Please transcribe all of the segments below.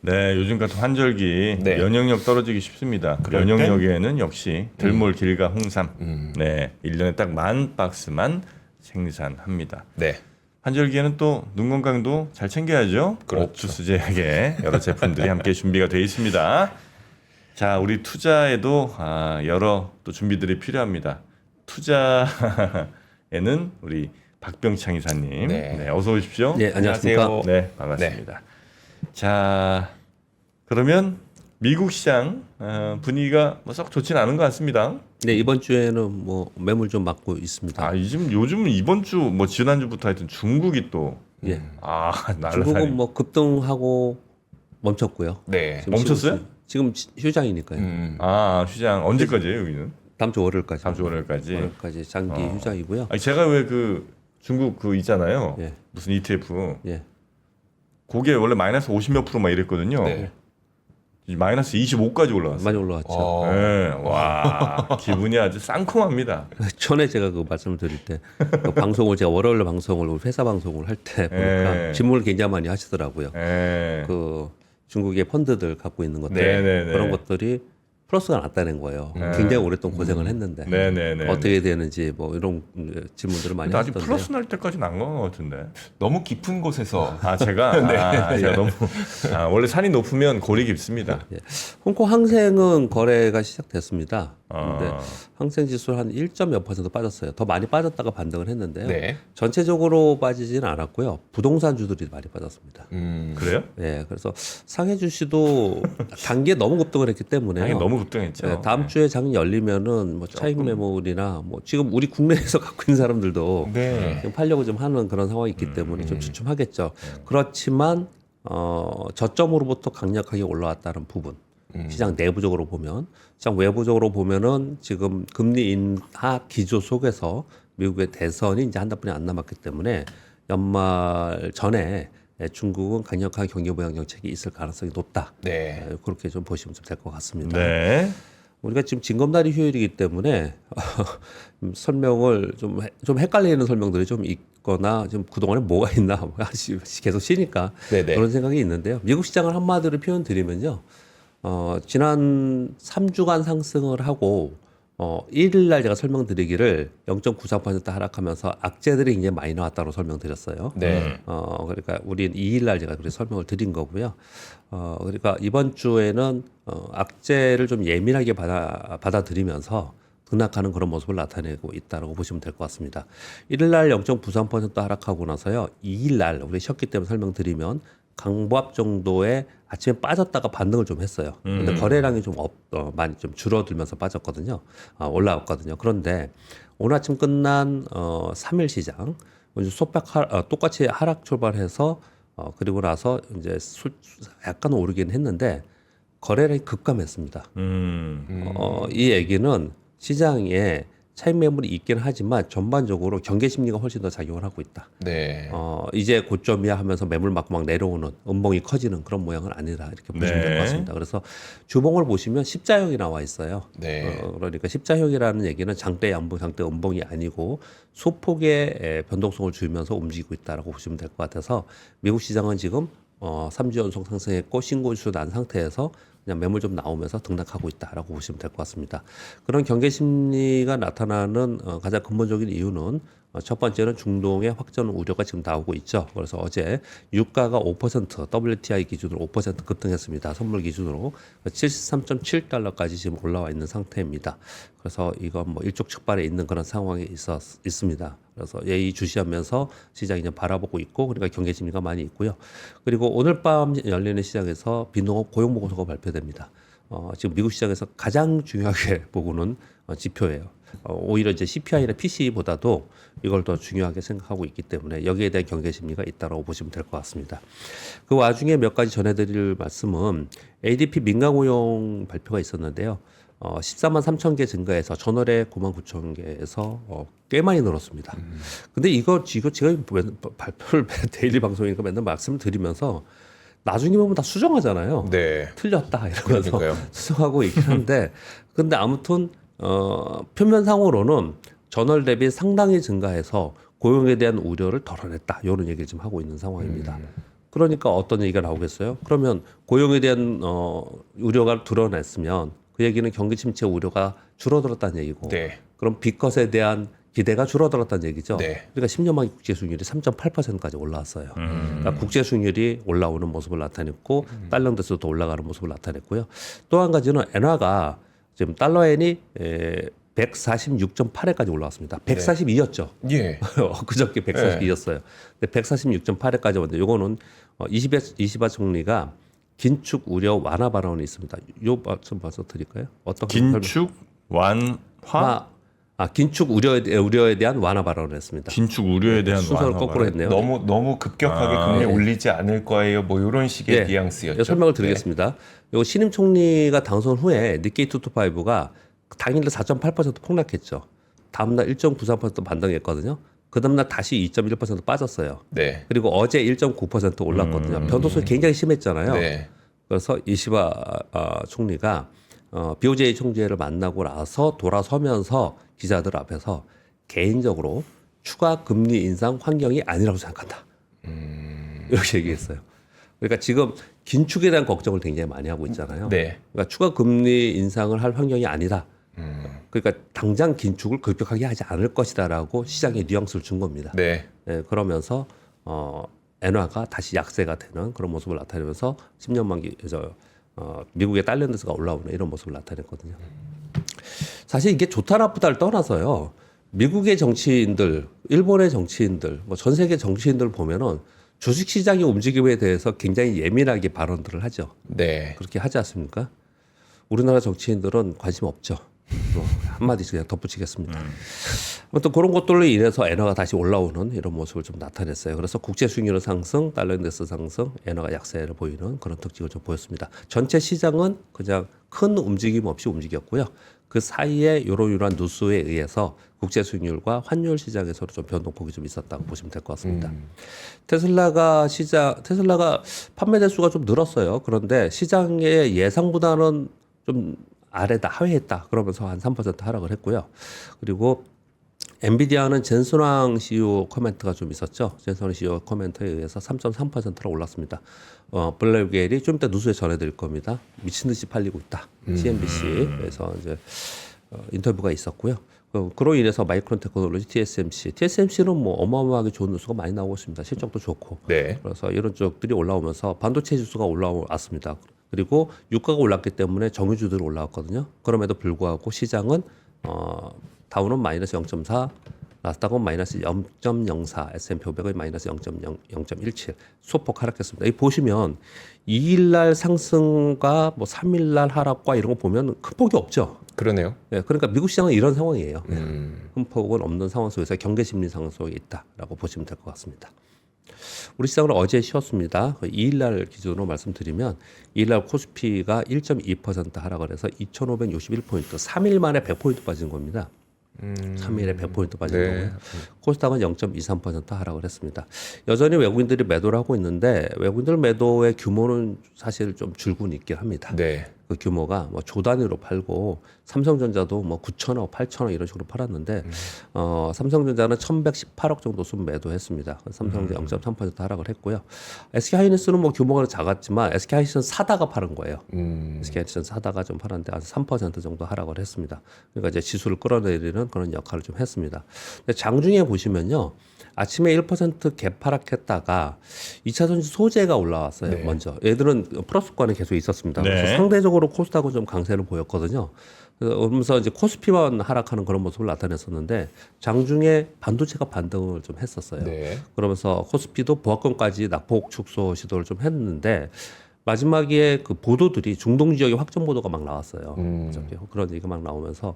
네, 요즘 같은 환절기 네. 면역력 떨어지기 쉽습니다. 그럴 면역력에는 역시 들몰 길가 홍삼. 네, 1년에 딱 10,000박스만 생산합니다. 네. 환절기에는 또 눈 건강도 잘 챙겨야죠. 그렇죠. 옥수수 제약에 여러 제품들이 함께 준비가 되어 있습니다. 자, 우리 투자에도 여러 또 준비들이 필요합니다. 투자에는 우리 박병창 이사님, 네. 네, 어서 오십시오. 네, 안녕하십니까. 네, 반갑습니다. 자, 그러면 미국 시장 분위기가 뭐 썩 좋지는 않은 것 같습니다. 네, 이번 주에는 뭐 매물 좀 맞고 있습니다. 요즘은 이번 주 뭐 지난주부터 하여튼 중국이 또 예. 날라다니. 중국은 뭐 급등하고 멈췄고요. 네. 지금 멈췄어요? 지금 휴장이니까요. 휴장 언제까지예요, 여기는? 다음 주 월요일까지. 다음 주 월요일까지. 월요일까지 장기 휴장이고요. 제가 왜 그 중국 그 있잖아요. 예. 무슨 ETF. 예. 그게 원래 마이너스 50몇 프로 막 이랬거든요. 네. 이제 마이너스 25까지 올라왔어요. 많이 올라왔죠. 네, 와, 기분이 아주 쌍콤합니다. 전에 제가 그 말씀을 드릴 때 그 방송을 제가 월요일 방송을 회사 방송을 할 때 보니까 예. 질문을 굉장히 많이 하시더라고요. 네. 그 중국의 펀드들 갖고 있는 것들 네네네. 그런 것들이 플러스가 났다는 거예요. 굉장히 오랫동안 고생을 했는데 네네네. 어떻게 되는지 뭐 이런 질문들을 많이 근데 아직 하시던데요. 플러스 날 때까지는 안 간 것 같은데. 너무 깊은 곳에서 제가 너무 원래 산이 높으면 골이 깊습니다. 예. 홍콩 항생은 거래가 시작됐습니다. 아. 근데 항생 지수 한 1.몇% 빠졌어요. 더 많이 빠졌다가 반등을 했는데요. 네. 전체적으로 빠지지는 않았고요. 부동산 주들이 많이 빠졌습니다. 그래요? 예, 그래서 상해 주시도 단기에 너무 급등을 했기 때문에 당연히 너무 급등했죠. 예, 다음 주에 장 열리면은 뭐 차익 매물이나 뭐 지금 우리 국내에서 갖고 있는 사람들도 네. 지금 팔려고 좀 하는 그런 상황이 있기 때문에 좀 주춤하겠죠. 그렇지만 저점으로부터 강력하게 올라왔다는 부분. 시장 내부적으로 보면, 시장 외부적으로 보면은 지금 금리 인하 기조 속에서 미국의 대선이 이제 한 달뿐이 안 남았기 때문에 연말 전에 중국은 강력한 경기 부양 정책이 있을 가능성이 높다. 네. 그렇게 좀 보시면 좀 될 것 같습니다. 네. 우리가 지금 징검다리 휴일이기 때문에 설명을 좀 헷갈리는 설명들이 좀 있거나 좀 그동안에 뭐가 있나 계속 쉬니까 네네. 그런 생각이 있는데요. 미국 시장을 한마디로 표현 드리면요. 지난 3주간 상승을 하고 1일 날 제가 설명드리기를 0.94% 하락하면서 악재들이 굉장히 많이 나왔다고 설명드렸어요. 네. 그러니까 우린 2일 날 제가 그렇게 설명을 드린 거고요. 그러니까 이번 주에는 악재를 좀 예민하게 받아들이면서 등락하는 그런 모습을 나타내고 있다고 보시면 될 것 같습니다. 1일 날 0.93% 하락하고 나서요. 2일 날 우리 쉬었기 때문에 설명드리면 강보합 정도의 아침에 빠졌다가 반등을 좀 했어요. 근데 거래량이 좀 많이 좀 줄어들면서 빠졌거든요. 올라왔거든요. 그런데 오늘 아침 끝난 3일 시장 똑같이 하락 출발해서 그리고 나서 이제 약간 오르긴 했는데 거래량이 급감했습니다. 이 얘기는 시장에 차익 매물이 있긴 하지만 전반적으로 경계 심리가 훨씬 더 작용을 하고 있다. 네. 이제 고점이야 하면서 매물 맞고 막 내려오는 음봉이 커지는 그런 모양은 아니다 이렇게 보시면 될 것 같습니다. 그래서 주봉을 보시면 십자형이 나와 있어요. 네. 그러니까 십자형이라는 얘기는 장대 양봉, 장대 음봉이 아니고 소폭의 변동성을 주면서 움직이고 있다라고 보시면 될 것 같아서 미국 시장은 지금 3주 연속 상승했고 신고수 난 상태에서 그냥 매물 좀 나오면서 등락하고 있다라고 보시면 될 것 같습니다. 그런 경계 심리가 나타나는 가장 근본적인 이유는 첫 번째는 중동의 확전 우려가 지금 나오고 있죠. 그래서 어제 유가가 5% WTI 기준으로 5% 급등했습니다. 선물 기준으로 73.7달러까지 지금 올라와 있는 상태입니다. 그래서 이건 뭐 일촉즉발에 있는 그런 상황이 있습니다. 그래서 예의주시하면서 시장이 이제 바라보고 있고 그러니까 경계 심리가 많이 있고요. 그리고 오늘 밤 열리는 시장에서 비농업 고용 보고서가 발표됩니다. 지금 미국 시장에서 가장 중요하게 보고는 지표예요. 오히려 이제 CPI나 PC보다도 이걸 더 중요하게 생각하고 있기 때문에 여기에 대한 경계 심리가 있다고 보시면 될 것 같습니다. 그 와중에 몇 가지 전해드릴 말씀은 ADP 민간 고용 발표가 있었는데요. 14만 3천 개 증가해서 전월에 9만 9천 개에서 꽤 많이 늘었습니다. 근데 이거 제가 발표를 데일리 방송이니까 맨날 말씀을 드리면서 나중에 보면 다 수정하잖아요. 네. 틀렸다 이러면서 그러니까요. 수정하고 있긴 한데 근데 아무튼 표면상으로는 전월 대비 상당히 증가해서 고용에 대한 우려를 덜어냈다 이런 얘기를 지금 하고 있는 상황입니다. 그러니까 어떤 얘기가 나오겠어요? 그러면 고용에 대한 우려가 드러냈으면 그 얘기는 경기 침체 우려가 줄어들었다는 얘기고 네. 그럼 빚컷에 대한 기대가 줄어들었다는 얘기죠. 네. 그러니까 10년 만기 국제 수익률이 3.8%까지 올라왔어요. 그러니까 국제 수익률이 올라오는 모습을 나타냈고 달러 대수도 올라가는 모습을 나타냈고요. 또 한 가지는 엔화가 지금 달러엔이 146.8회까지 올라왔습니다. 142였죠. 예. 그저께 142였어요. 근데 146.8회까지 왔는데 요거는 이시바 총리가 긴축 우려 완화 발언이 있습니다. 요 좀 봐서 드릴까요? 어떤 긴축 완화 긴축 우려에 대한 완화 발언을 했습니다. 긴축 우려에 대한 순서를 완화 거꾸로 했네요. 너무 급격하게 금리 올리지 않을 거예요. 뭐 이런 식의 뉘앙스였죠. 설명을 드리겠습니다. 요 신임 총리가 당선 후에 니케이 225가 당일날 4.8% 폭락했죠. 다음날 1.93% 반등했거든요. 그 다음날 다시 2.1% 빠졌어요. 네. 그리고 어제 1.9% 올랐거든요. 변동성이 굉장히 심했잖아요. 네. 그래서 이시바 총리가 BOJ 총재를 만나고 나서 돌아서면서 기자들 앞에서 개인적으로 추가 금리 인상 환경이 아니라고 생각한다. 이렇게 얘기했어요. 그러니까 지금 긴축에 대한 걱정을 굉장히 많이 하고 있잖아요. 네. 그러니까 추가 금리 인상을 할 환경이 아니다. 그러니까 당장 긴축을 급격하게 하지 않을 것이다라고 시장에 뉘앙스를 준 겁니다. 네. 네, 그러면서 엔화가 다시 약세가 되는 그런 모습을 나타내면서 10년 만기 미국의 달러인데스가 올라오는 이런 모습을 나타냈거든요. 사실 이게 좋다 나쁘다를 떠나서요. 미국의 정치인들, 일본의 정치인들, 뭐 전 세계 정치인들 보면은 주식 시장의 움직임에 대해서 굉장히 예민하게 발언들을 하죠. 네. 그렇게 하지 않습니까? 우리나라 정치인들은 관심 없죠. 뭐 한마디씩 그냥 덧붙이겠습니다. 아무튼 그런 것들로 인해서 엔화가 다시 올라오는 이런 모습을 좀 나타냈어요. 그래서 국제 수익률은 상승, 달러 인덱스 상승, 엔화가 약세를 보이는 그런 특징을 좀 보였습니다. 전체 시장은 그냥 큰 움직임 없이 움직였고요. 그 사이에 요런 뉴스에 의해서 국제 수익률과 환율 시장에서도 좀 변동폭이 좀 있었다고 보시면 될 것 같습니다. 테슬라가 판매 대수가 좀 늘었어요. 그런데 시장의 예상보다는 좀 아래다, 하회했다. 그러면서 한 3% 하락을 했고요. 그리고 엔비디아는 젠슨왕 CEO 코멘트가 좀 있었죠. 젠슨왕 CEO 코멘트에 의해서 3.3%로 올랐습니다. 블랙웰이 좀 이따 뉴스에 전해드릴 겁니다. 미친 듯이 팔리고 있다. CNBC에서 이제 인터뷰가 있었고요. 그로 인해서 마이크론 테크놀로지, TSMC는 뭐 어마어마하게 좋은 뉴스가 많이 나오고 있습니다. 실적도 좋고. 네. 그래서 이런 쪽들이 올라오면서 반도체 지수가 올라왔습니다. 그리고 유가가 올랐기 때문에 정유주들이 올라왔거든요. 그럼에도 불구하고 시장은 다우는 마이너스 0.4, 나스닥은 마이너스 0.04, S&P 500은 마이너스 0.17 소폭 하락했습니다. 이 보시면 2일날 상승과 뭐 3일날 하락과 이런 거 보면 큰 폭이 없죠. 그러네요. 네, 그러니까 미국 시장은 이런 상황이에요. 큰 폭은 없는 상황 속에서 경계 심리 상황 속에 있다라고 보시면 될 것 같습니다. 우리 시장은 어제 쉬었습니다. 2일날 기준으로 말씀드리면 2일날 코스피가 1.2% 하락을 해서 2,561포인트, 3일 만에 100포인트 빠진 겁니다. 3일에 100포인트 빠진 거고요. 코스닥은 0.23% 하락을 했습니다. 여전히 외국인들이 매도를 하고 있는데 외국인들 매도의 규모는 사실 좀 줄고 있긴 합니다. 네. 그 규모가 뭐 조 단위로 팔고 삼성전자도 뭐 9천억, 8천억 이런 식으로 팔았는데 삼성전자는 1,118억 정도 순 매도했습니다. 삼성전자 0.3% 하락을 했고요. SK하이닉스는 뭐 규모가 작았지만 SK하이닉스는 사다가 파는 거예요. SK하이닉스는 사다가 좀 팔았는데 한 3% 정도 하락을 했습니다. 그러니까 이제 지수를 끌어내리는 그런 역할을 좀 했습니다. 근데 장중에 보시면요. 아침에 1% 개파락했다가 2차 전지 소재가 올라왔어요. 네. 먼저 얘들은 플러스권에 계속 있었습니다. 그래서 네. 상대적으로 코스닥은 좀 강세를 보였거든요. 그러면서 이제 코스피만 하락하는 그런 모습을 나타냈었는데 장중에 반도체가 반등을 좀 했었어요. 네. 그러면서 코스피도 보합권까지 낙폭 축소 시도를 좀 했는데 마지막에 그 보도들이 중동 지역의 확정 보도가 막 나왔어요. 그런 얘기가 막 나오면서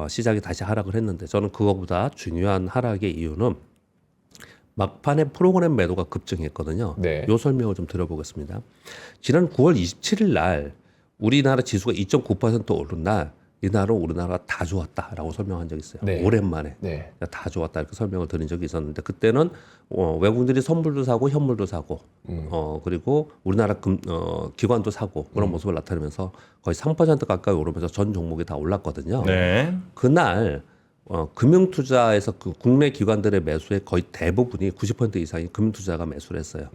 시장이 다시 하락을 했는데 저는 그거보다 중요한 하락의 이유는 막판에 프로그램 매도가 급증했거든요. 네. 요 설명을 좀 드려보겠습니다. 지난 9월 27일 날 우리나라 지수가 2.9% 오른 날 이날은 우리나라가 다 좋았다라고 설명한 적이 있어요. 네. 오랜만에 네. 다 좋았다 이렇게 설명을 드린 적이 있었는데 그때는 외국인들이 선물도 사고 현물도 사고 그리고 우리나라 기관도 사고 그런 모습을 나타내면서 거의 3% 가까이 오르면서 전 종목이 다 올랐거든요. 네. 그날 금융투자에서 그 국내 기관들의 매수의 거의 대부분이 90% 이상이 금융투자가 매수를 했어요.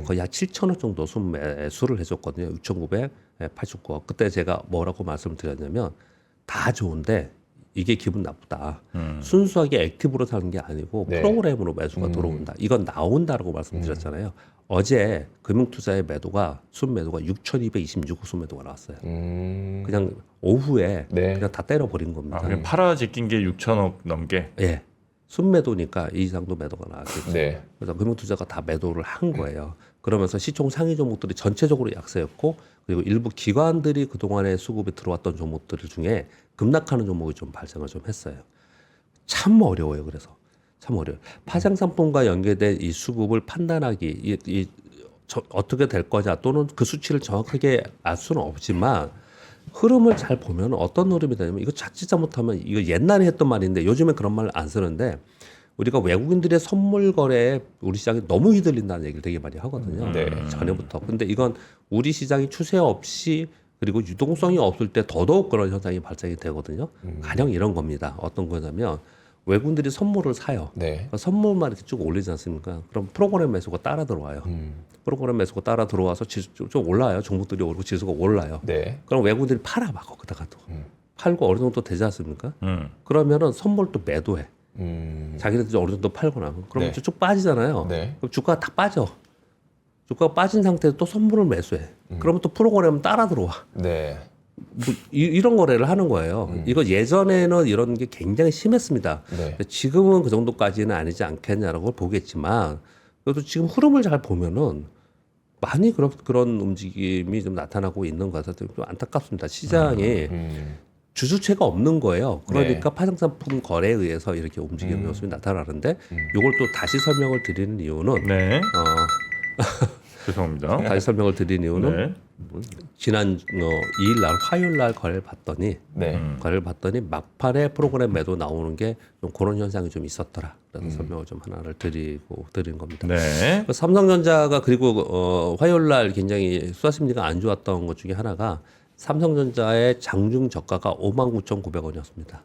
거의 약 7천억 정도 순매수를 해줬거든요. 6,989억. 그때 제가 뭐라고 말씀을 드렸냐면 다 좋은데 이게 기분 나쁘다. 순수하게 액티브로 사는 게 아니고 네. 프로그램으로 매수가 들어온다. 이건 나온다라고 말씀드렸잖아요. 어제 금융투자의 매도가 순매도가 6,226억 순매도가 나왔어요. 그냥 오후에 네. 그냥 다 때려버린 겁니다. 그냥 팔아 제낀 게 6천억 넘게. 예. 순매도니까 이 이상도 매도가 나왔겠죠. 네. 그래서 금융투자가 다 매도를 한 거예요. 그러면서 시총 상위 종목들이 전체적으로 약세였고 그리고 일부 기관들이 그동안에 수급에 들어왔던 종목들 중에 급락하는 종목이 좀 발생을 좀 했어요. 참 어려워요. 그래서 참 어려워요. 파생 상품과 연계된 이 수급을 판단하기 어떻게 될 거냐 또는 그 수치를 정확하게 알 수는 없지만 흐름을 잘 보면 어떤 흐름이 되냐면 이거 자칫 잘못하면 이거 옛날에 했던 말인데 요즘에 그런 말 안 쓰는데 우리가 외국인들의 선물 거래에 우리 시장이 너무 휘둘린다는 얘기를 되게 많이 하거든요. 네. 전에부터. 근데 이건 우리 시장이 추세 없이 그리고 유동성이 없을 때 더더욱 그런 현상이 발생이 되거든요. 가령 이런 겁니다. 어떤 거냐면 외국인들이 선물을 사요. 네. 그러니까 선물만 이렇게 쭉 올리지 않습니까? 그럼 프로그램 매수가 따라 들어와요. 프로그램 매수가 따라 들어와서 좀 올라요. 종목들이 오르고 지수가 올라요. 네. 그럼 외국인들이 팔아 막 거기다가 또 팔고 어느 정도 되지 않습니까? 음. 그러면은 선물 또 매도해. 자기네들이 어느 정도 팔고 나면 그러면 네. 쭉 빠지잖아요. 네. 그럼 주가가 다 빠져. 주가가 빠진 상태에서 또 선물을 매수해. 그러면 또 프로그램은 따라 들어와. 네. 뭐 이런 거래를 하는 거예요. 이거 예전에는 이런 게 굉장히 심했습니다. 네. 지금은 그 정도까지는 아니지 않겠냐라고 보겠지만 그래도 지금 흐름을 잘 보면은 많이 그런 움직임이 좀 나타나고 있는 것 같아서 좀 안타깝습니다. 시장이 주주체가 없는 거예요. 그러니까 네. 파생상품 거래에 의해서 이렇게 움직이는 모습이 나타나는데 이걸 또 다시 설명을 드리는 이유는 네. 죄송합니다. 다시 설명을 드리는 이유는 네. 지난 2일 날 화요일 날 거래를 봤더니 네. 거래를 봤더니 막판에 프로그램 매도 나오는 게 좀 그런 현상이 좀 있었더라. 그래서 설명을 좀 하나를 드린 겁니다. 네. 삼성전자가 그리고 화요일 날 굉장히 수화 심리가 안 좋았던 것 중에 하나가 삼성전자의 장중 저가가 59,900원이었습니다.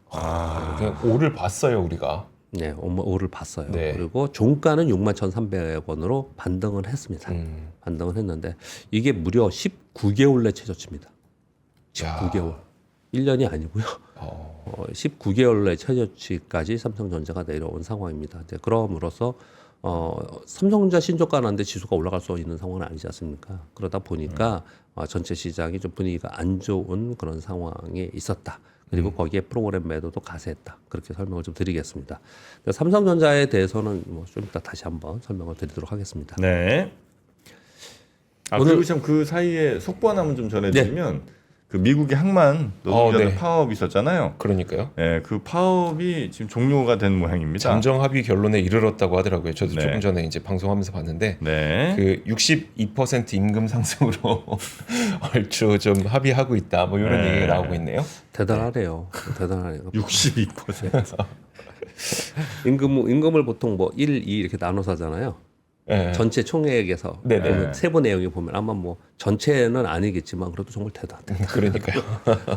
그냥 오를 봤어요 우리가. 네, 오를 봤어요. 네. 그리고 종가는 61,300원으로 반등을 했습니다. 반등을 했는데 이게 무려 19개월 내 최저치입니다. 19개월. 1년이 아니고요. 19개월 내 최저치까지 삼성전자가 내려온 상황입니다. 이제 그럼으로써 삼성전자 신저가 나는데 지수가 올라갈 수 있는 상황은 아니지 않습니까? 그러다 보니까 전체 시장이 좀 분위기가 안 좋은 그런 상황에 있었다. 그리고 거기에 프로그램 매도도 가세했다. 그렇게 설명을 좀 드리겠습니다. 삼성전자에 대해서는 뭐 좀 이따 다시 한번 설명을 드리도록 하겠습니다. 네. 오늘- 그리고 참 그 사이에 속보 하나만 좀 전해드리면 그 미국의 항만 노동자들 네. 파업이 있었잖아요. 그러니까요. 네, 그 파업이 지금 종료가 된 모양입니다. 잠정 합의 결론에 이르렀다고 하더라고요. 저도 네. 조금 전에 이제 방송하면서 봤는데 네. 그 62% 임금 상승으로 얼추 좀 합의하고 있다. 뭐 이런 네. 얘기가 나오고 있네요. 대단하네요. 대단하네요. 62%. 임금을 보통 뭐 1, 2 이렇게 나눠서 하잖아요. 네. 전체 총액에서 네네. 보면 세부 내용이 보면 아마 뭐 전체는 아니겠지만 그래도 정말 대단하다. 그러니까요.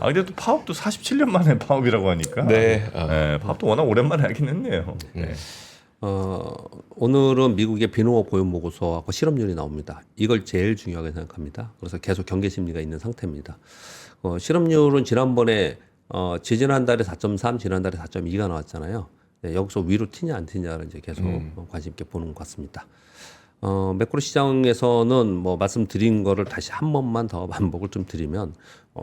근데 또 파업도 47년 만에 파업이라고 하니까. 네. 네, 파업도 워낙 오랜만에 하긴 했네요. 네. 오늘은 미국의 비농업 고용 보고서하고 실업률이 나옵니다. 이걸 제일 중요하게 생각합니다. 그래서 계속 경계 심리가 있는 상태입니다. 실업률은 지난번에 지지난달에 4.3, 지난달에 4.2가 나왔잖아요. 네, 여기서 위로 튀냐 안 튀냐를 이제 계속 관심 있게 보는 것 같습니다. 매크로 시장에서는 뭐 말씀드린 거를 다시 한 번만 더 반복을 좀 드리면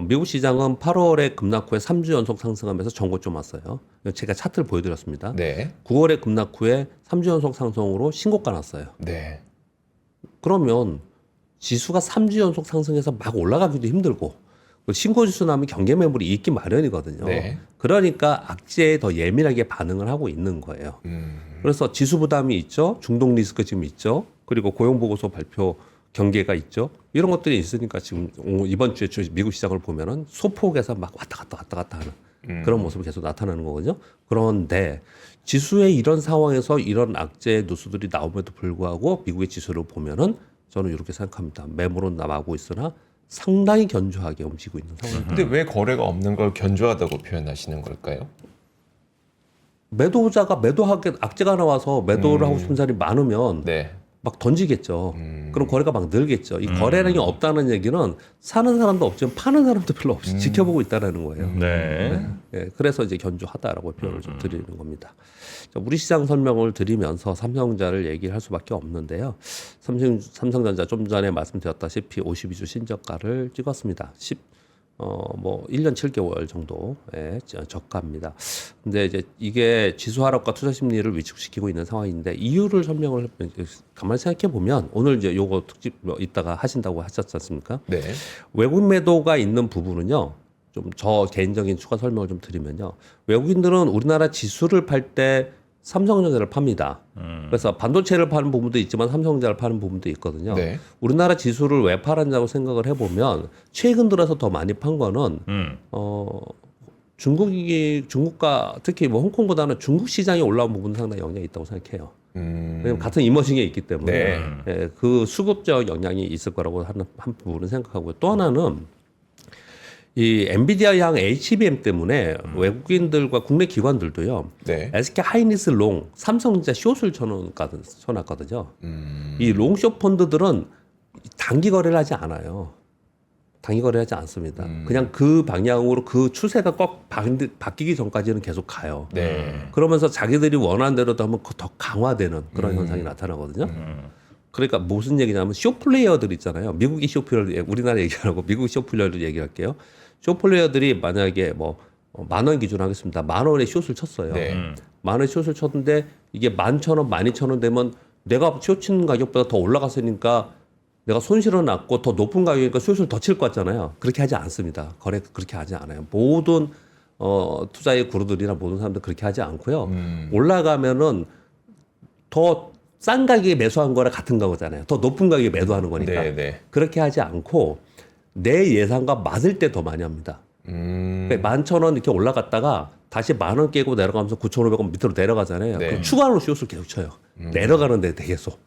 미국 시장은 8월에 급락 후에 3주 연속 상승하면서 전고 좀 왔어요. 제가 차트를 보여드렸습니다. 네. 9월에 급락 후에 3주 연속 상승으로 신고가 났어요. 네. 그러면 지수가 3주 연속 상승해서 막 올라가기도 힘들고 신고 지수 나면 경계 매물이 있기 마련이거든요. 네. 그러니까 악재에 더 예민하게 반응을 하고 있는 거예요. 그래서 지수 부담이 있죠. 중동 리스크 지금 있죠. 그리고 고용 보고서 발표 경계가 있죠. 이런 것들이 있으니까 지금 이번 주에 미국 시장을 보면은 소폭에서 막 왔다 갔다 하는 그런 모습이 계속 나타나는 거거든요. 그런데 지수의 이런 상황에서 이런 악재의 누수들이 나옴에도 불구하고 미국의 지수를 보면은 저는 이렇게 생각합니다. 매물은 남아고 있으나 상당히 견조하게 움직이고 있는 상황입니다. 근데 왜 거래가 없는 걸 견조하다고 표현하시는 걸까요? 매도자가 매도하게 악재가 나와서 매도를 하고 싶은 사람이 많으면 네. 막 던지겠죠. 그럼 거래가 막 늘겠죠. 이 거래량이 없다는 얘기는 사는 사람도 없지만 파는 사람도 별로 없이 지켜보고 있다라는 거예요. 네. 예, 그래서 이제 견조하다라고 표현을 좀 드리는 겁니다. 자, 우리 시장 설명을 드리면서 삼성전자를 얘기를 할 수밖에 없는데요. 삼성전자 좀 전에 말씀드렸다시피 52주 신저가를 찍었습니다. 1년 7개월 정도의 저가입니다. 근데 이제 이게 지수 하락과 투자 심리를 위축시키고 있는 상황인데 이유를 설명을 가만히 생각해 보면 오늘 이제 요거 특집 이따가 하신다고 하셨지 않습니까? 네. 외국 매도가 있는 부분은요. 좀 저 개인적인 추가 설명을 좀 드리면요. 외국인들은 우리나라 지수를 팔 때 삼성전자를 팝니다. 그래서 반도체를 파는 부분도 있지만 삼성전자를 파는 부분도 있거든요. 네. 우리나라 지수를 왜 팔았냐고 생각을 해보면 최근 들어서 더 많이 판 거는 중국과 특히 뭐 홍콩보다는 중국 시장이 올라온 부분 상당히 영향이 있다고 생각해요. 왜냐면 같은 이머징에 있기 때문에 네. 예, 그 수급적 영향이 있을 거라고 하는 한 부분은 생각하고요. 또 하나는 이 엔비디아향 HBM 때문에 외국인들과 국내 기관들도요. 네. SK 하이닉스 롱, 삼성전자 숏을 쳐놨거든요. 이 롱숏 펀드들은 단기 거래를 하지 않아요. 단기 거래하지 않습니다. 그냥 그 방향으로 그 추세가 꼭 바뀌기 전까지는 계속 가요. 네. 그러면서 자기들이 원하는 대로도 하면 더 강화되는 그런 현상이 나타나거든요. 그러니까 무슨 얘기냐면 쇼플레이어들 있잖아요. 미국이 쇼플레이어, 우리나라 얘기하고 미국 쇼플레이어를 얘기할게요. 쇼플레이어들이 만약에 뭐 10,000원 기준 하겠습니다. 10,000원에 숏을 쳤어요. 네. 10,000원에 숏을 쳤는데 이게 11,000원, 12,000원 되면 내가 숏 치는 가격보다 더 올라갔으니까 내가 손실은 났고 더 높은 가격이니까 숏을 더 칠 것 같잖아요. 그렇게 하지 않습니다. 거래 그렇게 하지 않아요. 모든 투자의 구루들이나 모든 사람들 그렇게 하지 않고요. 올라가면은 더 싼 가격에 매수한 거랑 같은 거잖아요. 더 높은 가격에 매도하는 거니까. 네, 네. 그렇게 하지 않고 내 예상과 맞을 때 더 많이 합니다. 그러니까 11,000원 이렇게 올라갔다가 다시 10,000원 깨고 내려가면서 9,500원 밑으로 내려가잖아요. 네. 그럼 추가로 숏을 계속 쳐요. 내려가는데 계속.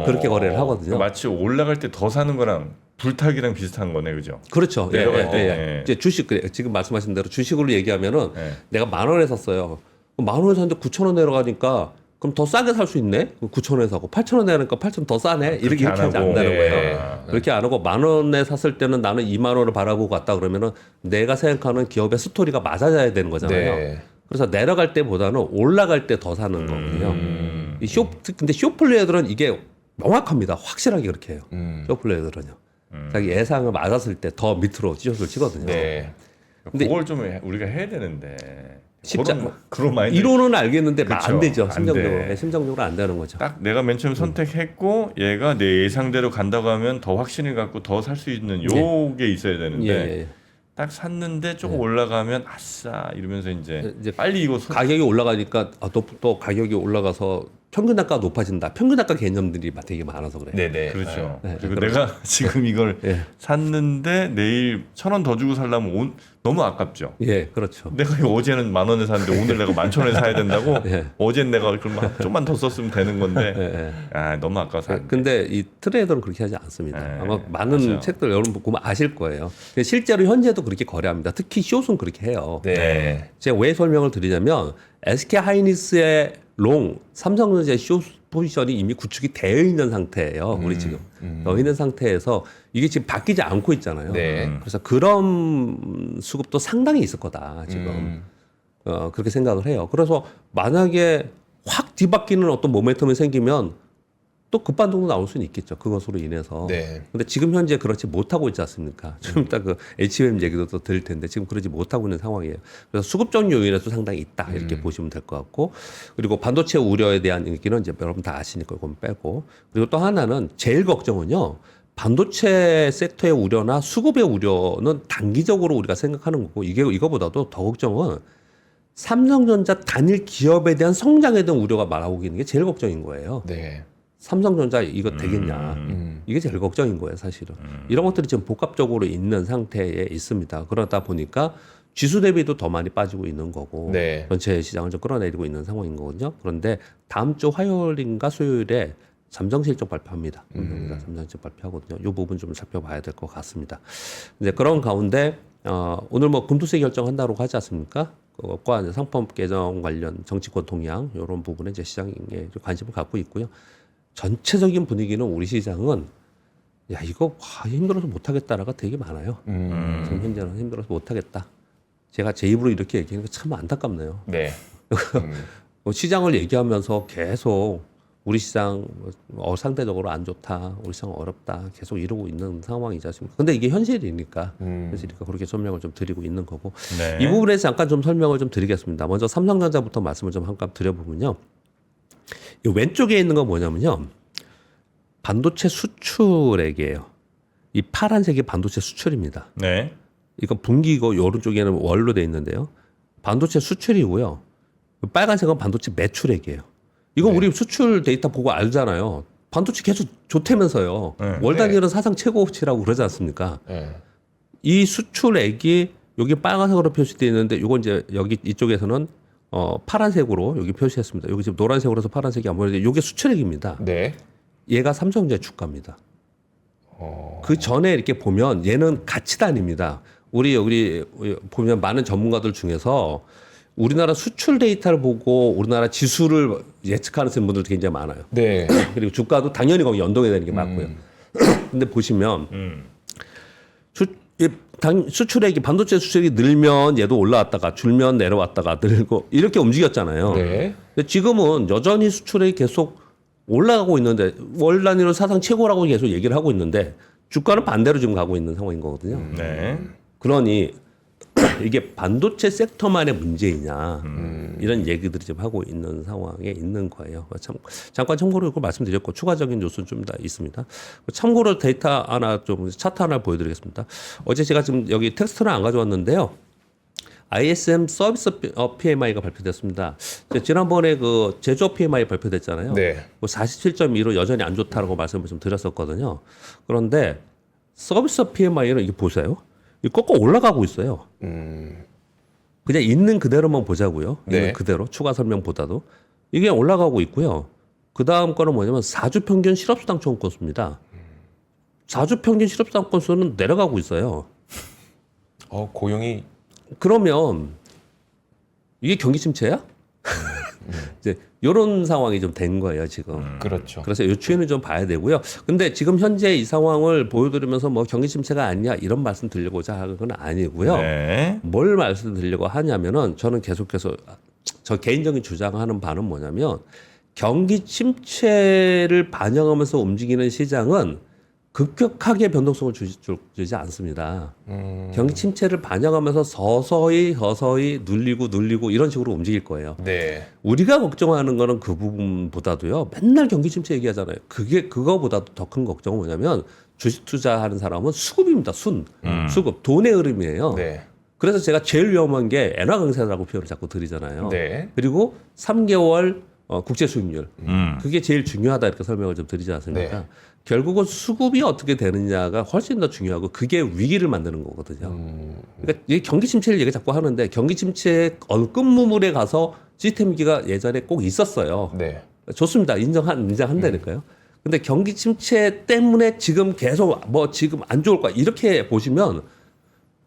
그렇게 거래를 하거든요. 마치 올라갈 때 더 사는 거랑 불타기랑 비슷한 거네, 그죠? 그렇죠. 예, 내려갈 예, 때. 예. 예. 이제 주식 지금 말씀하신 대로 주식으로 얘기하면은 예. 내가 10,000원에 샀어요. 10,000원에 샀는데 9,000원 내려가니까 그럼 더 싸게 살 수 있네? 9,000원에 사고 8,000원 내니까 8,000원 더 싸네? 이렇게 안 하지 하고. 않는다는 예. 거예요. 그렇게 안 하고 10,000원에 샀을 때는 나는 20,000원을 바라보고 갔다 그러면은 내가 생각하는 기업의 스토리가 맞아야 되는 거잖아요. 네. 그래서 내려갈 때보다는 올라갈 때 더 사는 거거든요. 근데 쇼플레이어들은 이게 명확합니다. 확실하게 그렇게 해요. 쇼플레이어들은요. 자기 예상을 맞았을 때 더 밑으로 찢어서 치거든요. 네. 근데 그걸 좀 우리가 해야 되는데. 쉽지 그런 마인드. 이론은 알겠는데 그쵸. 안 되죠. 안 심정적으로. 돼. 네, 심정적으로 안 되는 거죠. 딱 내가 맨 처음 선택했고 얘가 내 예상대로 간다고 하면 더 확신을 갖고 더 살 수 있는 요게 있어야 되는데 예. 딱 샀는데 조금 올라가면 아싸 이러면서 이제 이제 빨리 이거 가격이 올라가니까 또 가격이 올라가서 평균 단가가 높아진다. 평균 단가 개념들이 되게 많아서 그래요. 네네. 그렇죠. 네, 그리고 그렇죠. 내가 지금 이걸 예. 샀는데 내일 1,000원 더 주고 살려면 너무 아깝죠. 예, 그렇죠. 내가 이거 어제는 10,000원에 샀는데 오늘 내가 11,000원에 사야 된다고? 예. 어젠 내가 그럼 좀만 더 썼으면 되는 건데 예, 아 너무 아까워서 안 돼. 근데 이 트레이더는 그렇게 하지 않습니다. 네, 아마 많은 맞아요. 책들 여러분 보면 아실 거예요. 근데 실제로 현재도 그렇게 거래합니다. 특히 숏은 그렇게 해요. 네. 제가 왜 설명을 드리냐면 SK 하이닉스의 롱, 삼성전자의 숏 포지션이 이미 구축이 되어 있는 상태예요. 우리 지금 되어 있는 상태에서 이게 지금 바뀌지 않고 있잖아요. 네. 그래서 그런 수급도 상당히 있을 거다 지금 그렇게 생각을 해요. 그래서 만약에 확 뒤바뀌는 어떤 모멘텀이 생기면 또 급반동도 나올 수는 있겠죠. 그것으로 인해서. 네. 근데 지금 현재 그렇지 못하고 있지 않습니까? 좀 이따 그 HBM 얘기도 또 드릴 텐데 지금 그러지 못하고 있는 상황이에요. 그래서 수급적 요인에도 상당히 있다. 이렇게 보시면 될 것 같고. 그리고 반도체 우려에 대한 얘기는 이제 여러분 다 아시니까 이건 빼고. 그리고 또 하나는 제일 걱정은요. 반도체 섹터의 우려나 수급의 우려는 단기적으로 우리가 생각하는 거고 이거보다도 더 걱정은 삼성전자 단일 기업에 대한 성장에 대한 우려가 말하고 있는 게 제일 걱정인 거예요. 네. 삼성전자 이거 되겠냐. 이게 제일 걱정인 거예요, 사실은. 이런 것들이 지금 복합적으로 있는 상태에 있습니다. 그러다 보니까 지수 대비도 더 많이 빠지고 있는 거고 네. 전체 시장을 좀 끌어내리고 있는 상황인 거거든요. 그런데 다음 주 화요일인가 수요일에 잠정 실적 발표합니다. 잠정 실적 발표하거든요. 이 부분 좀 살펴봐야 될 것 같습니다. 이제 그런 가운데 오늘 뭐 금투세 결정한다고 하지 않습니까? 것과 이제 상법 개정 관련 정치권 동향 이런 부분에 이제 시장에 좀 관심을 갖고 있고요. 전체적인 분위기는 우리 시장은 야 이거 힘들어서 못하겠다라가 되게 많아요. 지금 현재는 힘들어서 못하겠다. 제가 제 입으로 이렇게 얘기하는 게 참 안타깝네요. 네. 시장을 얘기하면서 계속 우리 시장 상대적으로 안 좋다, 우리 시장 어렵다 계속 이러고 있는 상황이지 않습니까? 근데 이게 현실이니까 그렇게 설명을 좀 드리고 있는 거고 네. 이 부분에서 잠깐 좀 설명을 좀 드리겠습니다. 먼저 삼성전자부터 말씀을 좀 잠깐 드려보면요. 이 왼쪽에 있는 건 뭐냐면요. 반도체 수출액이에요. 이 파란색이 반도체 수출입니다. 네. 이건 분기고 오른쪽에는 월로 돼 있는데요. 반도체 수출이고요. 빨간색은 반도체 매출액이에요. 이거 우리 수출 데이터 보고 알잖아요. 반도체 계속 좋다면서요. 네. 월 단위는 사상 최고치라고 그러지 않습니까? 네. 이 수출액이 여기 빨간색으로 표시되어 있는데 이건 이제 여기 이쪽에서는 파란색으로 여기 표시했습니다. 여기 지금 노란색으로 해서 파란색이 안 보이는데 이게 수출액입니다. 네. 얘가 삼성전자 주가입니다. 그 전에 이렇게 보면 얘는 같이 다닙니다. 우리 보면 많은 전문가들 중에서 우리나라 수출 데이터를 보고 우리나라 지수를 예측하는 분들도 굉장히 많아요. 네. 그리고 주가도 당연히 거기 연동해야 되는 게 맞고요. 근데 보시면 수출액이 반도체 수출액이 늘면 얘도 올라왔다가 줄면 내려왔다가 늘고 이렇게 움직였잖아요. 네. 근데 지금은 여전히 수출액이 계속 올라가고 있는데 월 단위로 사상 최고라고 계속 얘기를 하고 있는데 주가는 반대로 지금 가고 있는 상황인 거거든요. 네. 그러니 이게 반도체 섹터만의 문제이냐 이런 얘기들이 지금 하고 있는 상황에 있는 거예요. 잠깐 참고로 이걸 말씀드렸고 추가적인 뉴스는 좀 더 있습니다. 참고로 데이터 하나 좀 차트 하나 보여드리겠습니다. 어제 제가 지금 여기 텍스트는 안 가져왔는데요. ISM 서비스 PMI가 발표됐습니다. 지난번에 그 제조업 PMI 발표됐잖아요. 네. 47.2로 여전히 안 좋다라고 말씀을 좀 드렸었거든요. 그런데 서비스 PMI는 이게 보세요. 이 꺾어 올라가고 있어요. 그냥 있는 그대로만 보자고요. 네. 있는 그대로 추가 설명보다도 이게 올라가고 있고요. 그 다음 거는 뭐냐면 4주 평균 실업수당 초과 건수입니다. 4주 평균 실업수당 건수는 내려가고 있어요. 고용이 그러면 이게 경기 침체야? 이제 이런 상황이 좀 된 거예요 지금. 그렇죠. 그래서 이 추이는 좀 봐야 되고요. 근데 지금 현재 이 상황을 보여드리면서 뭐 경기 침체가 아니냐 이런 말씀 드리고자 하는 건 아니고요. 네. 뭘 말씀드리려고 하냐면은 저는 계속해서 저 개인적인 주장하는 바는 뭐냐면 경기 침체를 반영하면서 움직이는 시장은 급격하게 변동성을 주지 않습니다. 경기 침체를 반영하면서 서서히 눌리고 이런 식으로 움직일 거예요. 네. 우리가 걱정하는 거는 그 부분보다도요. 맨날 경기 침체 얘기하잖아요. 그거보다도 더 큰 걱정은 뭐냐면 주식 투자하는 사람은 수급입니다. 수급, 돈의 흐름이에요. 네. 그래서 제가 제일 위험한 게 엔화 강세라고 표현을 자꾸 드리잖아요. 네. 그리고 3개월 국제 수익률. 그게 제일 중요하다 이렇게 설명을 좀 드리지 않습니까? 네. 결국은 수급이 어떻게 되느냐가 훨씬 더 중요하고 그게 위기를 만드는 거거든요. 그러니까 이 경기 침체를 얘기 자꾸 하는데 경기 침체의 어느 끝무물에 가서 시스템 위기가 예전에 꼭 있었어요. 네. 좋습니다. 인정한다니까요. 근데 경기 침체 때문에 지금 계속 지금 안 좋을 거야 이렇게 보시면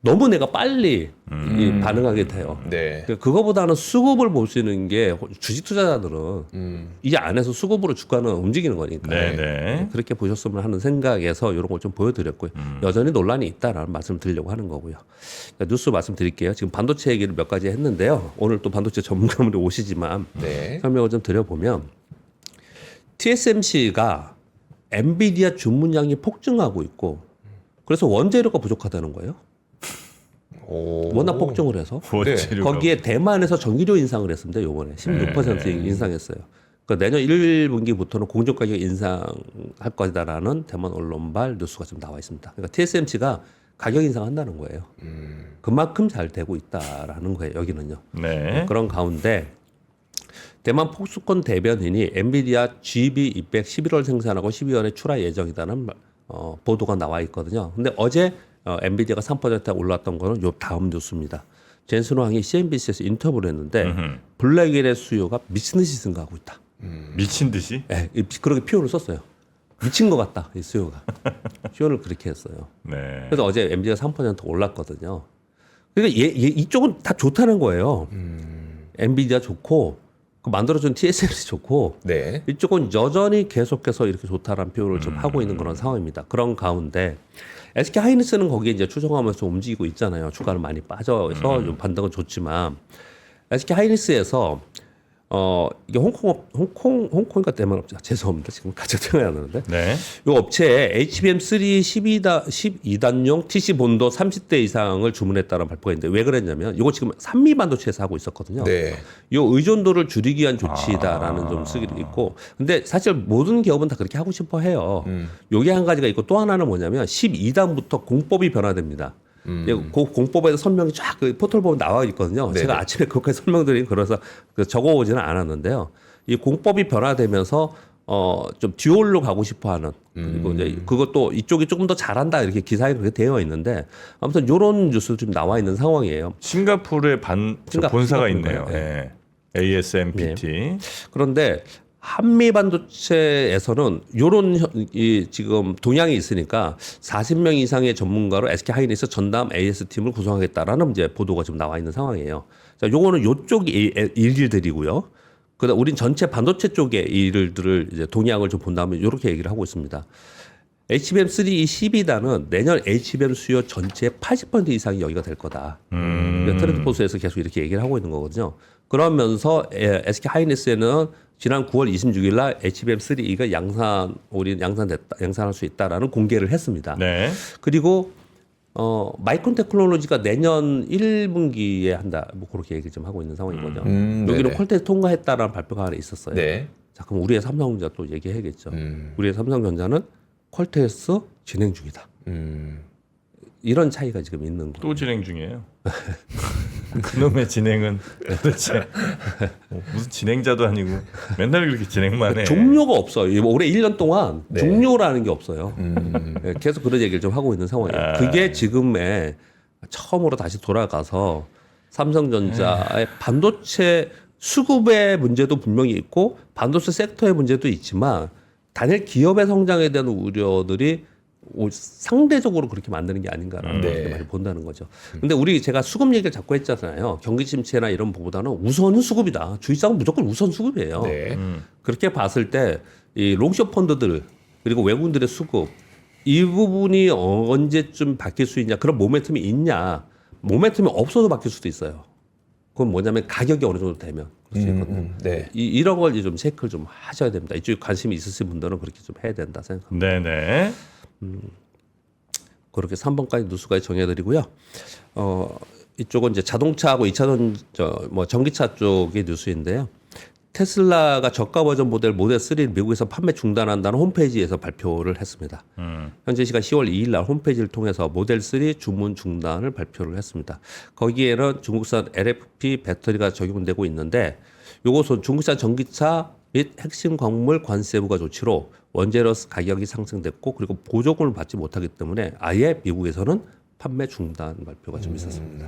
너무 내가 빨리 이 반응하게 돼요. 네. 그거보다는 수급을 보시는 게 주식 투자자들은 이 안에서 수급으로 주가는 움직이는 거니까 네. 그렇게 보셨으면 하는 생각에서 이런 걸 좀 보여드렸고요. 여전히 논란이 있다라는 말씀을 드리려고 하는 거고요. 그러니까 뉴스 말씀드릴게요. 지금 반도체 얘기를 몇 가지 했는데요. 오늘 또 반도체 전문가분이 오시지만 네. 설명을 좀 드려보면 TSMC가 엔비디아 주문량이 폭증하고 있고 그래서 원재료가 부족하다는 거예요. 워낙 폭증을 해서 원재료가 거기에 대만에서 전기료 인상을 했습니다. 요번에 16% 인상했어요. 그러니까 내년 1분기부터는 공정 가격 인상할 거다라는 대만 언론발 뉴스가 좀 나와 있습니다. 그러니까 TSMC가 가격 인상한다는 거예요. 그만큼 잘 되고 있다라는 거예요. 여기는요. 네. 그런 가운데 대만 폭스콘 대변인이 엔비디아 GB200 11월 생산하고 12월에 출하 예정이다는 보도가 나와 있거든요. 근데 어제 엔비디아가 3% 올랐던 거는 요 다음 뉴스입니다. 젠슨 황이 CNBC에서 인터뷰를 했는데 블랙일의 수요가 미친 듯이 증가하고 있다. 미친 듯이? 네, 그렇게 표현을 썼어요. 미친 것 같다. 이 수요가. 표현을 그렇게 했어요. 네. 그래서 어제 엔비디아 3% 올랐거든요. 그러니까 이쪽은 다 좋다는 거예요. 엔비디아 좋고 그 만들어준 TSMC 좋고 네. 이쪽은 여전히 계속해서 이렇게 좋다라는 표현을 좀 하고 있는 그런 상황입니다. 그런 가운데 SK 하이닉스는 거기에 이제 추정하면서 움직이고 있잖아요. 주가는 많이 빠져서 좀 반등은 좋지만 SK 하이닉스에서 이게 홍콩인가 때문에 죄송합니다. 지금 가장 생각이 안 나는데. 네. 이 업체에 HBM3 12단용 TC 본도 30대 이상을 주문했다는 발표가 있는데 왜 그랬냐면 이거 지금 산미 반도체에서 하고 있었거든요. 네. 이 의존도를 줄이기 위한 조치다라는 좀 쓰기도 있고, 근데 사실 모든 기업은 다 그렇게 하고 싶어 해요. 요게 한 가지가 있고 또 하나는 뭐냐면 12단부터 공법이 변화됩니다. 그 공법에서 설명이 쫙 그 포털 보면 나와 있거든요. 네네. 제가 아침에 그것까지 설명드린 그래서 적어오지는 않았는데요. 이 공법이 변화되면서 좀 듀얼로 가고 싶어하는 그리고 이제 그것도 이쪽이 조금 더 잘한다 이렇게 기사에 그렇게 되어 있는데 아무튼 이런 뉴스 좀 나와 있는 상황이에요. 싱가포르에 본사가 싱가포르인가요? 있네요. 네. ASMPT. 그런데 한미 반도체에서는 요런 이 지금 동향이 있으니까 40명 이상의 전문가로 SK 하이닉스 전담 AS 팀을 구성하겠다라는 이제 보도가 지금 나와 있는 상황이에요. 자, 요거는 요쪽 일들이고요. 그다음 우린 전체 반도체 쪽의 일들을 이제 동향을 좀 본다면 이렇게 얘기를 하고 있습니다. HBM3 12단은 내년 HBM 수요 전체의 80% 이상이 여기가 될 거다. 그러니까 트렌드포스에서 계속 이렇게 얘기를 하고 있는 거거든요. 그러면서 SK 하이닉스에는 지난 9월 26일 날 HBM3가 양산할 수 있다라는 공개를 했습니다. 네. 그리고 마이크론 테크놀로지가 내년 1분기에 한다. 뭐 그렇게 얘기를 좀 하고 있는 상황이거든요. 여기는 네네. 퀄테스트 통과했다라는 발표가 하나 있었어요. 네. 자, 그럼 우리의 삼성전자 또 얘기해야겠죠. 우리의 삼성전자는 퀄테스트 진행 중이다. 이런 차이가 지금 있는 거예요. 또 진행 중이에요. 그놈의 진행은 도대체 무슨 진행자도 아니고 맨날 그렇게 진행만 해. 종료가 없어요. 올해 1년 동안 네. 종료라는 게 없어요. 네, 계속 그런 얘기를 좀 하고 있는 상황이에요. 그게 지금의 처음으로 다시 돌아가서 삼성전자의 반도체 수급의 문제도 분명히 있고 반도체 섹터의 문제도 있지만 단일 기업의 성장에 대한 우려들이 상대적으로 그렇게 만드는 게 아닌가라는 네. 걸 많이 본다는 거죠. 근데 제가 수급 얘기를 자꾸 했잖아요. 경기 침체나 이런 부분보다는 우선은 수급이다. 주식상은 무조건 우선 수급이에요. 네. 그렇게 봤을 때 이 롱숏 펀드들 그리고 외국인들의 수급 이 부분이 언제쯤 바뀔 수 있냐 그런 모멘텀이 있냐 모멘텀이 없어도 바뀔 수도 있어요. 그건 뭐냐면 가격이 어느 정도 되면 그럴 수 있거든요. 네. 이런 걸 좀 체크를 좀 하셔야 됩니다. 이쪽에 관심이 있으신 분들은 그렇게 좀 해야 된다 생각합니다. 네네. 그렇게 3번까지 뉴스까지 정해드리고요. 이쪽은 이제 자동차하고 2차전 전기차 쪽의 뉴스인데요. 테슬라가 저가 버전 모델 3를 미국에서 판매 중단한다는 홈페이지에서 발표를 했습니다. 현재 시간 10월 2일 날 홈페이지를 통해서 모델 3 주문 중단을 발표를 했습니다. 거기에는 중국산 LFP 배터리가 적용되고 있는데 이것은 중국산 전기차 및 핵심 광물 관세부과 조치로 원재료스 가격이 상승됐고 그리고 보조금을 받지 못하기 때문에 아예 미국에서는 판매 중단 발표가 좀 있었습니다.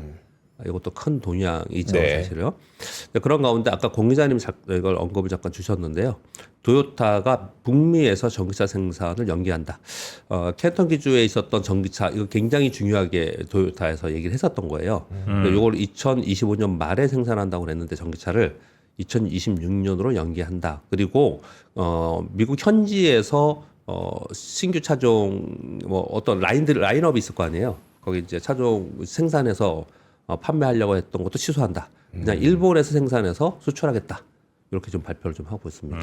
이것도 큰 동향이죠, 네. 사실요. 그런 가운데 아까 공 기자님 이걸 언급을 잠깐 주셨는데요. 토요타가 북미에서 전기차 생산을 연기한다. 켄터키주에 있었던 전기차 이거 굉장히 중요하게 토요타에서 얘기를 했었던 거예요. 이걸 2025년 말에 생산한다고 그랬는데 전기차를 2026년으로 연기한다. 그리고 미국 현지에서 신규 차종 어떤 라인업이 있을 거 아니에요. 거기 이제 차종 생산해서 판매하려고 했던 것도 취소한다. 그냥 일본에서 생산해서 수출하겠다. 이렇게 좀 발표를 좀 하고 있습니다.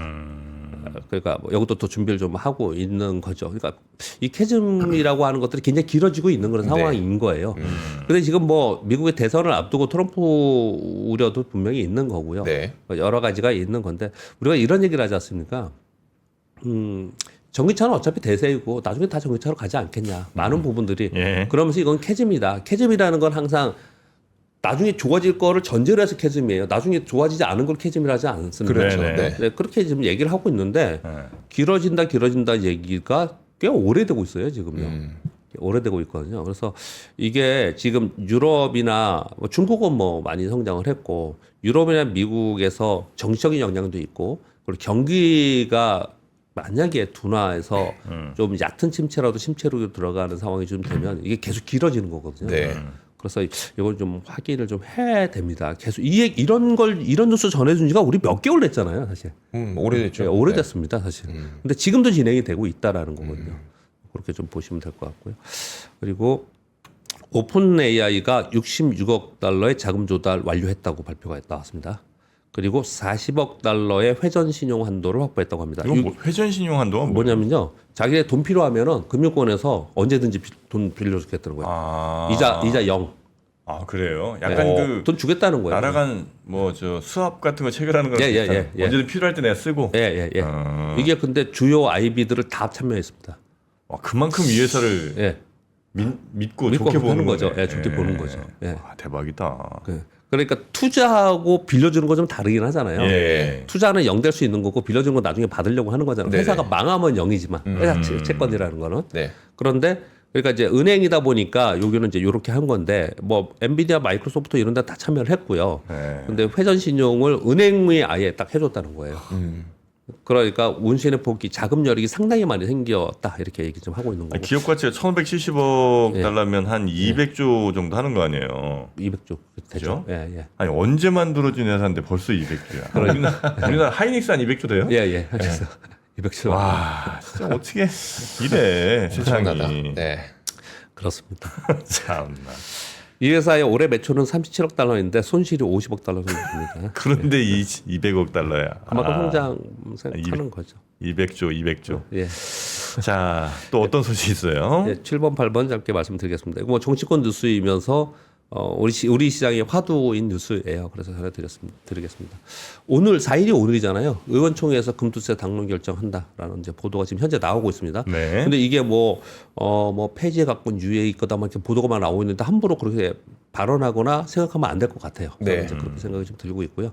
그러니까 여기도 또 준비를 좀 하고 있는 거죠. 그러니까 이 캐즘이라고 하는 것들이 굉장히 길어지고 있는 그런 상황인 거예요. 근데 지금 미국의 대선을 앞두고 트럼프 우려도 분명히 있는 거고요. 네. 여러 가지가 있는 건데 우리가 이런 얘기를 하지 않습니까? 전기차는 어차피 대세이고 나중에 다 전기차로 가지 않겠냐. 많은 부분들이. 예. 그러면서 이건 캐즘이다. 캐즘이라는 건 항상 나중에 좋아질 거를 전제로 해서 캐즘이에요. 나중에 좋아지지 않은 걸 캐즘이라 하지 않습니다. 그렇죠. 네네. 네. 그렇게 지금 얘기를 하고 있는데 네. 길어진다 얘기가 꽤 오래되고 있어요. 지금요. 오래되고 있거든요. 그래서 이게 지금 유럽이나 중국은 많이 성장을 했고 유럽이나 미국에서 정치적인 영향도 있고 그리고 경기가 만약에 둔화해서 좀 얕은 침체라도 심체로 들어가는 상황이 좀 되면 이게 계속 길어지는 거거든요. 네. 그래서 이걸 좀 확인을 좀 해야 됩니다. 계속 이런 뉴스 전해준 지가 우리 몇 개월 됐잖아요, 사실. 오래됐죠. 네, 오래됐습니다, 사실. 근데 지금도 진행이 되고 있다라는 거거든요. 그렇게 좀 보시면 될 것 같고요. 그리고 오픈 AI가 66억 달러의 자금 조달 완료했다고 발표가 나왔습니다. 그리고 40억 달러의 회전 신용 한도를 확보했다고 합니다. 이건 뭐 회전 신용 한도가 뭐냐면요, 자기네 돈 필요하면은 금융권에서 언제든지 돈 빌려주겠다는 거예요. 아, 이자 0. 아 그래요? 약간 그 돈 주겠다는 거예요. 날아간 뭐 저 수압 같은 거 체결하는 거랑 예, 비슷한 예. 언제든 필요할 때 내가 쓰고. 예. 아. 이게 근데 주요 IB들을 다 참여했습니다. 와, 그만큼 이 회사를 예. 믿고 믿고 좋게 보는 거죠. 거네. 예, 좋게 보는 거죠. 예. 와, 대박이다. 그러니까 투자하고 빌려주는 거 좀 다르긴 하잖아요. 예. 투자는 0 될 수 있는 거고 빌려주는 거 나중에 받으려고 하는 거잖아요. 네네. 회사가 망하면 0이지만 회사 채권이라는 거는. 네. 그런데 그러니까 이제 은행이다 보니까 여기는 이제 이렇게 한 건데 뭐 엔비디아, 마이크로소프트 이런 데 다 참여를 했고요. 네. 근데 회전 신용을 은행이 아예 딱 해줬다는 거예요. 그러니까 운신의 폭이 자금 여력이 상당히 많이 생겼다 이렇게 얘기 좀 하고 있는 거고. 기업 가치가 1,570억 예. 달러면 한 200조 정도 하는 거 아니에요. 200조 되죠. 그죠? 예. 아니 언제 만들어진 회사인데 벌써 200조야. 우리나라 하이닉스 한 200조 돼요? 예. 그래서 200조. 와, 진짜 어떻게 이래 엄청나다. 세상이. 네. 그렇습니다. 참나. 이 회사의 올해 매출은 37억 달러인데 손실이 50억 달러 정도 됩니다. 그런데 이 200억 달러야. 그만큼 성장 생각하는 거죠. 200조. 예. 자, 또 어떤 소식이 있어요? 예, 7번, 8번 짧게 말씀드리겠습니다. 이거 뭐 정치권 뉴스이면서 우리 시장의 화두인 뉴스예요. 그래서 전해드리겠습니다. 오늘 4일이 오늘이잖아요. 의원총회에서 금투세 당론 결정한다라는 이제 보도가 지금 현재 나오고 있습니다. 네. 근데 이게 뭐 폐지에 갖고 유예일 거다 막 이렇게 보도가 나오고 있는데 함부로 그렇게 발언하거나 생각하면 안 될 것 같아요. 저는 네. 이제 그렇게 생각이 좀 들고 있고요.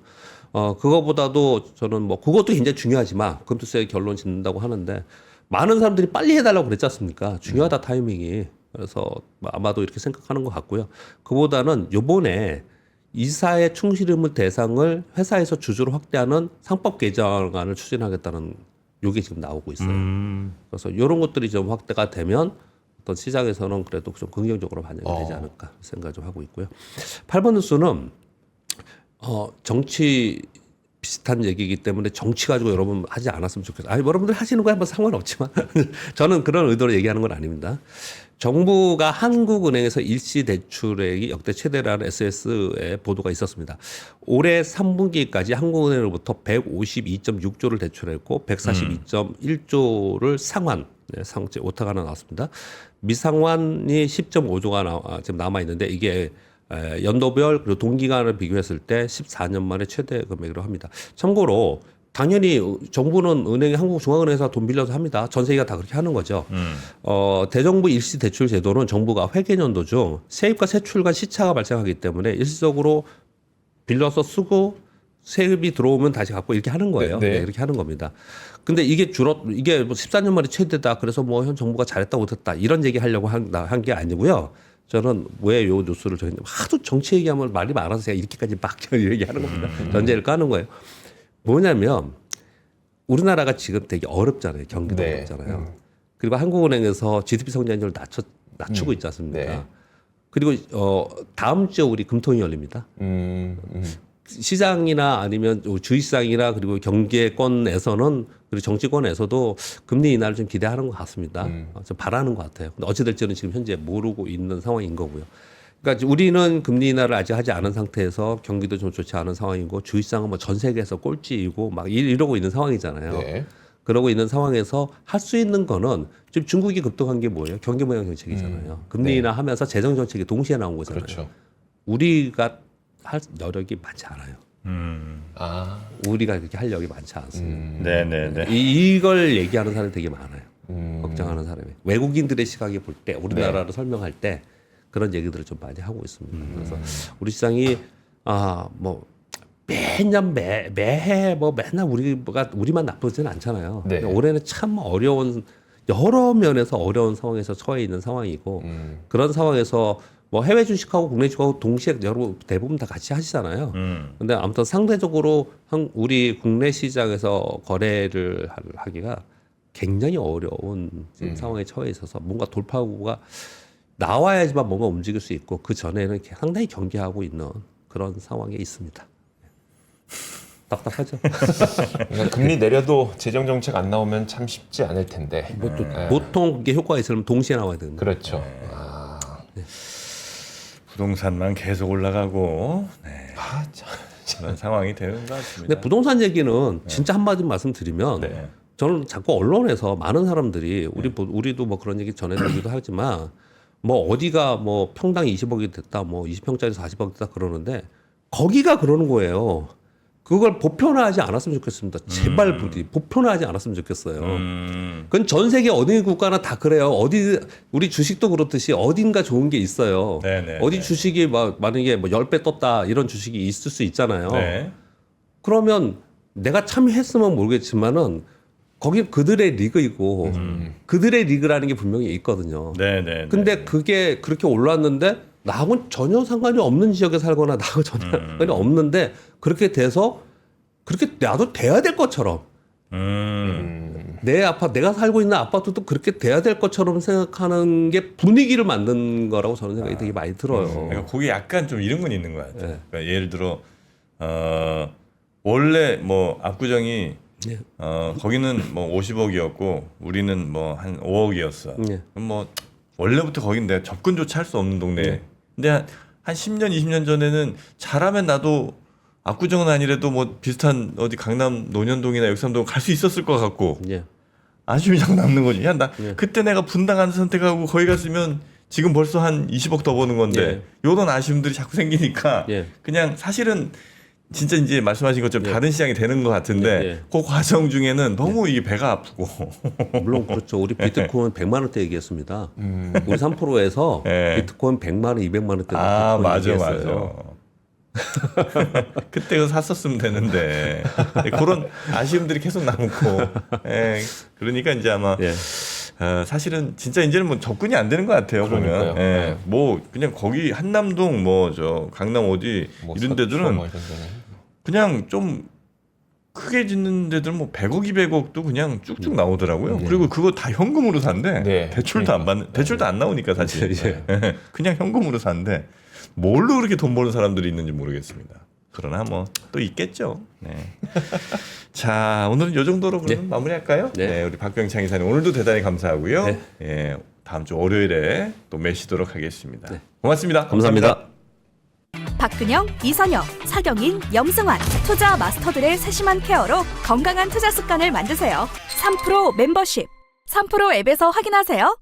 그거보다도 저는 뭐 그것도 굉장히 중요하지만 금투세 결론 짓는다고 하는데 많은 사람들이 빨리 해달라고 그랬지 않습니까? 중요하다 타이밍이. 그래서 아마도 이렇게 생각하는 것 같고요. 그보다는 요번에 이사의 충실 의무 대상을 회사에서 주주로 확대하는 상법 개정안을 추진하겠다는 요게 지금 나오고 있어요. 그래서 이런 것들이 좀 확대가 되면 어떤 시장에서는 그래도 좀 긍정적으로 반영이 되지 않을까 생각을 좀 하고 있고요. 8번 뉴스는 정치 비슷한 얘기이기 때문에 정치 가지고 여러분 하지 않았으면 좋겠어요. 아니, 여러분들 하시는 거야 뭐 상관없지만 저는 그런 의도로 얘기하는 건 아닙니다. 정부가 한국은행에서 일시 대출액이 역대 최대라는 SS의 보도가 있었습니다. 올해 3분기까지 한국은행으로부터 152.6조를 대출했고 142.1조를 상환, 상체 오타가 하나 나왔습니다. 미상환이 10.5조가 지금 남아 있는데 이게 연도별 그리고 동기간을 비교했을 때 14년 만에 최대 금액으로 합니다. 참고로 당연히 정부는 한국중앙은행에서 돈 빌려서 합니다. 전 세계가 다 그렇게 하는 거죠. 대정부 일시 대출 제도는 정부가 회계연도 중 세입과 세출과 시차가 발생하기 때문에 일시적으로 빌려서 쓰고 세입이 들어오면 다시 갚고 이렇게 하는 거예요. 네. 이렇게 하는 겁니다. 근데 이게 이게 뭐 14년 만에 최대다. 그래서 뭐 현 정부가 잘했다 못했다 이런 얘기 하려고 한 게 아니고요. 저는 왜 요 뉴스를 하도 정치 얘기하면 말이 많아서 제가 이렇게까지 막 얘기하는 겁니다. 전제를 까는 거예요. 뭐냐면 우리나라가 지금 되게 어렵잖아요. 경기도 네. 어렵잖아요. 그리고 한국은행에서 GDP 성장률을 낮추고 있지 않습니까? 네. 그리고 다음 주에 우리 금통이 열립니다. 시장이나 아니면 주식시장이나 그리고 경제권에서는 그리고 정치권에서도 금리 인하를 좀 기대하는 것 같습니다. 좀 바라는 것 같아요. 근데 어찌 될지는 지금 현재 모르고 있는 상황인 거고요. 그러니까 우리는 금리 인하를 아직 하지 않은 상태에서 경기도 좀 좋지 않은 상황이고 주식시장은 뭐 전 세계에서 꼴찌이고 막 이러고 있는 상황이잖아요. 네. 그러고 있는 상황에서 할 수 있는 거는 지금 중국이 급등한 게 뭐예요? 경기 모양 정책이잖아요. 금리 인하 하면서 재정 정책이 동시에 나온 거잖아요. 그렇죠. 우리가 할 여력이 많지 않아요. 우리가 그렇게 할 여력이 많지 않습니다. 네네네. 이걸 얘기하는 사람이 되게 많아요. 걱정하는 사람이. 외국인들의 시각에 볼 때 우리나라를 설명할 때 그런 얘기들을 좀 많이 하고 있습니다. 그래서 우리 시장이 뭐 매년 매해 뭐 맨날 우리만 나쁘지는 않잖아요. 네. 올해는 참 어려운 여러 면에서 어려운 상황에서 처해 있는 상황이고 그런 상황에서 뭐 해외 주식하고 국내 주식하고 동시에 여러분 대부분 다 같이 하시잖아요. 근데 아무튼 상대적으로 우리 국내 시장에서 거래를 하기가 굉장히 어려운 지금 상황에 처해 있어서 뭔가 돌파구가 나와야지만 뭔가 움직일 수 있고 그 전에는 이렇게 상당히 경계하고 있는 그런 상황에 있습니다. 답답하죠. 그러니까 금리 내려도 재정 정책 안 나오면 참 쉽지 않을 텐데. 보통 이게 효과가 있으면 동시에 나와야 되는 거예요. 그렇죠. 부동산만 계속 올라가고 네. 참. 그런 상황이 되는 것 같습니다. 근데 부동산 얘기는 진짜 한마디 말씀드리면 네. 저는 자꾸 언론에서 많은 사람들이 우리도 뭐 그런 얘기 전해드리기도 하지만 뭐 어디가 뭐 평당 20억이 됐다, 뭐 20평짜리 40억 됐다 그러는데 거기가 그러는 거예요. 그걸 보편화하지 않았으면 좋겠습니다. 제발 부디 보편화하지 않았으면 좋겠어요. 그건 전 세계 어디 국가나 다 그래요. 어디 우리 주식도 그렇듯이 어딘가 좋은 게 있어요. 네네, 어디 네. 주식이 막 만약에 뭐 10배 떴다 이런 주식이 있을 수 있잖아요. 네. 그러면 내가 참여했으면 모르겠지만은 거기 그들의 리그이고 그들의 리그라는 게 분명히 있거든요. 네네. 근데 그게 그렇게 올랐는데 나하고는 전혀 상관이 없는 지역에 살거나 나하고 전혀 상관이 없는데 그렇게 돼서 그렇게 나도 돼야 될 것처럼 내 아파트 내가 살고 있는 아파트도 그렇게 돼야 될 것처럼 생각하는 게 분위기를 만든 거라고 저는 생각이 되게 많이 들어요. 그러니까 거기 약간 좀 이런 건 있는 것 같아요. 네. 그러니까 예를 들어 원래 뭐 압구정이 예. 거기는 뭐 50억이었고 우리는 뭐 한 5억이었어. 예. 그럼 뭐 원래부터 거긴 내가 접근조차 할 수 없는 동네. 예. 근데 한 10년, 20년 전에는 잘하면 나도 압구정은 아니래도 뭐 비슷한 어디 강남 논현동이나 역삼동 갈 수 있었을 것 같고 예. 아쉬움이 자꾸 남는 거지. 야, 나 예. 그때 내가 분당한 선택하고 거기 갔으면 지금 벌써 한 20억 더 버는 건데 요런 아쉬움들이 자꾸 생기니까 예. 그냥 사실은 진짜 이제 말씀하신 것처럼 예. 다른 시장이 되는 것 같은데 예, 예. 그 과정 중에는 너무 이게 배가 아프고 물론 그렇죠. 우리 비트코인 100만 원대 얘기했습니다. 우리 3%에서 예. 비트코인 100만 원, 200만 원대 아 비트코인 맞아 얘기했어요. 맞아. 그때 그 샀었으면 되는데 그런 아쉬움들이 계속 남고 그러니까 이제 아마 예. 사실은 진짜 이제는 뭐 접근이 안 되는 것 같아요. 그러니까요. 보면 네. 뭐 그냥 거기 한남동 뭐 저 강남 어디 뭐 이런 서초 데들은 뭐 이런 데는. 그냥 좀 크게 짓는 데들 뭐 100억 200억도 그냥 쭉쭉 나오더라고요. 그리고 그거 다 현금으로 산대. 네. 대출도 안 받는 대출도 안 나오니까 사실 예. 그냥 현금으로 산대. 뭘로 그렇게 돈 버는 사람들이 있는지 모르겠습니다. 그러나 뭐 또 있겠죠. 네. 자 오늘은 이 정도로 그러면 마무리할까요? 네. 네, 우리 박병창 이사님 오늘도 대단히 감사하고요. 네. 예, 다음 주 월요일에 또 매시도록 하겠습니다. 고맙습니다. 감사합니다. 박근영, 이선영, 사경인, 염승환 투자 마스터들의 세심한 케어로 건강한 투자 습관을 만드세요. 3프로 멤버십 3프로 앱에서 확인하세요.